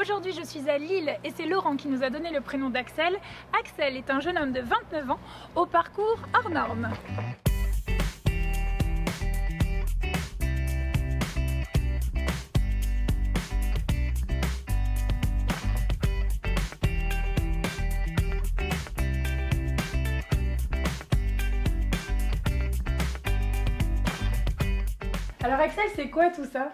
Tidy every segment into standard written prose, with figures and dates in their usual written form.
Aujourd'hui je suis à Lille et c'est Laurent qui nous a donné le prénom d'Axel. Axel est un jeune homme de 29 ans au parcours hors norme. Alors Axel, c'est quoi tout ça?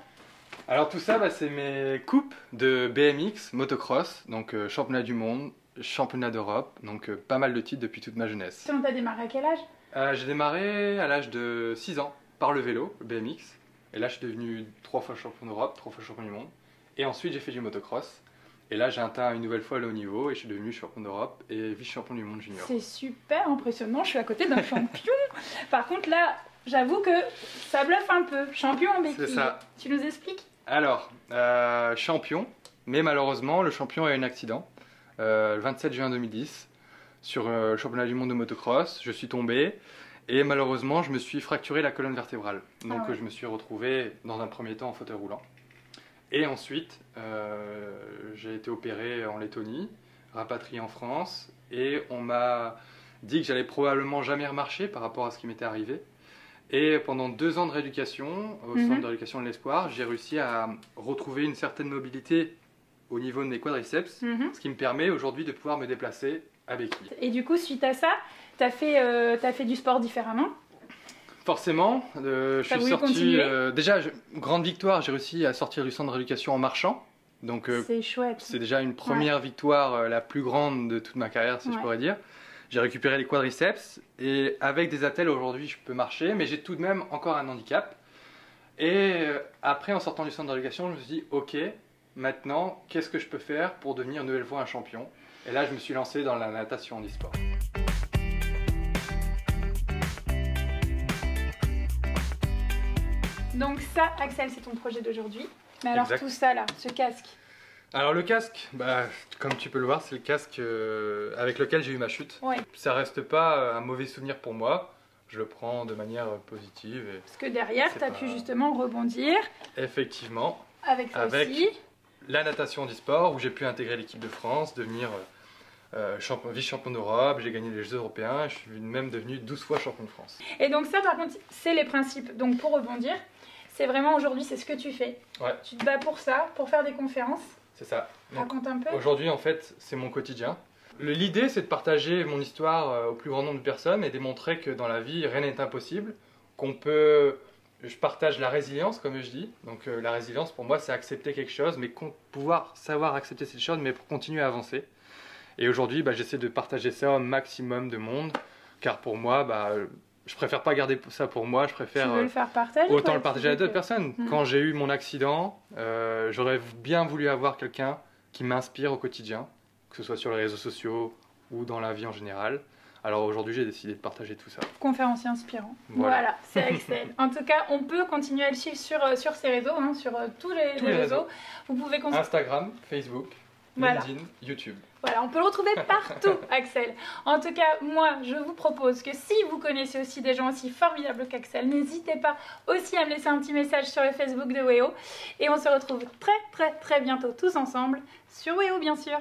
Alors tout ça, c'est mes coupes de BMX, motocross, donc championnat du monde, championnat d'Europe, donc pas mal de titres depuis toute ma jeunesse. Tu as démarré à quel âge? J'ai démarré à l'âge de 6 ans par le vélo, le BMX, et là je suis devenu 3 fois champion d'Europe, 3 fois champion du monde, et ensuite j'ai fait du motocross, et là j'ai atteint une nouvelle fois le haut niveau, et je suis devenu champion d'Europe et vice-champion du monde junior. C'est super impressionnant, je suis à côté d'un champion. Par contre là, j'avoue que ça bluffe un peu, champion en béquille. C'est ça. Tu nous expliques? Alors, champion, mais malheureusement le champion a eu un accident, le 27 juin 2010, sur le championnat du monde de motocross. Je suis tombé et malheureusement je me suis fracturé la colonne vertébrale. Donc je me suis retrouvé dans un premier temps en fauteuil roulant. Et ensuite, j'ai été opéré en Lettonie, rapatrié en France, et on m'a dit que j'allais probablement jamais remarcher par rapport à ce qui m'était arrivé. Et pendant 2 ans de rééducation, au centre de rééducation de l'Espoir, j'ai réussi à retrouver une certaine mobilité au niveau de mes quadriceps, ce qui me permet aujourd'hui de pouvoir me déplacer à béquille. Et du coup, suite à ça, tu as fait du sport différemment? Forcément, je suis sorti... déjà, grande victoire, j'ai réussi à sortir du centre de rééducation en marchant. Donc c'est chouette. C'est déjà une première victoire, la plus grande de toute ma carrière, si je pourrais dire. J'ai récupéré les quadriceps et avec des attelles aujourd'hui je peux marcher, mais j'ai tout de même encore un handicap. Et après, en sortant du centre de rééducation, je me suis dit ok, maintenant qu'est-ce que je peux faire pour devenir une nouvelle fois un champion? Et là je me suis lancé dans la natation handisport. Donc ça, Axel, c'est ton projet d'aujourd'hui. Mais alors tout ça là, ce casque? Alors le casque, comme tu peux le voir, c'est le casque avec lequel j'ai eu ma chute. Ça reste pas un mauvais souvenir pour moi, je le prends de manière positive. Parce que derrière, tu as pu justement rebondir. Effectivement. Avec la natation handisport, où j'ai pu intégrer l'équipe de France, devenir vice-champion d'Europe, j'ai gagné les Jeux européens, et je suis même devenu 12 fois champion de France. Et donc ça par contre, c'est les principes. Donc pour rebondir, c'est vraiment aujourd'hui, c'est ce que tu fais. Tu te bats pour ça, pour faire des conférences. C'est ça. Raconte un peu. Aujourd'hui, en fait, c'est mon quotidien. L'idée, c'est de partager mon histoire au plus grand nombre de personnes et démontrer que dans la vie, rien n'est impossible, qu'on peut... Je partage la résilience, comme je dis. Donc la résilience, pour moi, c'est accepter quelque chose, mais pouvoir savoir accepter cette chose, mais pour continuer à avancer. Et aujourd'hui, j'essaie de partager ça au maximum de monde, car pour moi, je préfère pas garder ça pour moi, je préfère le faire partager, autant le partager à d'autres personnes. Quand j'ai eu mon accident, j'aurais bien voulu avoir quelqu'un qui m'inspire au quotidien, que ce soit sur les réseaux sociaux ou dans la vie en général. Alors aujourd'hui, j'ai décidé de partager tout ça. Conférencier inspirant. Voilà, c'est Axel. En tout cas, on peut continuer à le suivre sur ses réseaux, sur tous les réseaux. Vous pouvez Instagram, Facebook, LinkedIn, YouTube. Voilà, on peut le retrouver partout, Axel. En tout cas, moi, je vous propose que si vous connaissez aussi des gens aussi formidables qu'Axel, n'hésitez pas aussi à me laisser un petit message sur le Facebook de WEO. Et on se retrouve très bientôt tous ensemble sur WEO, bien sûr.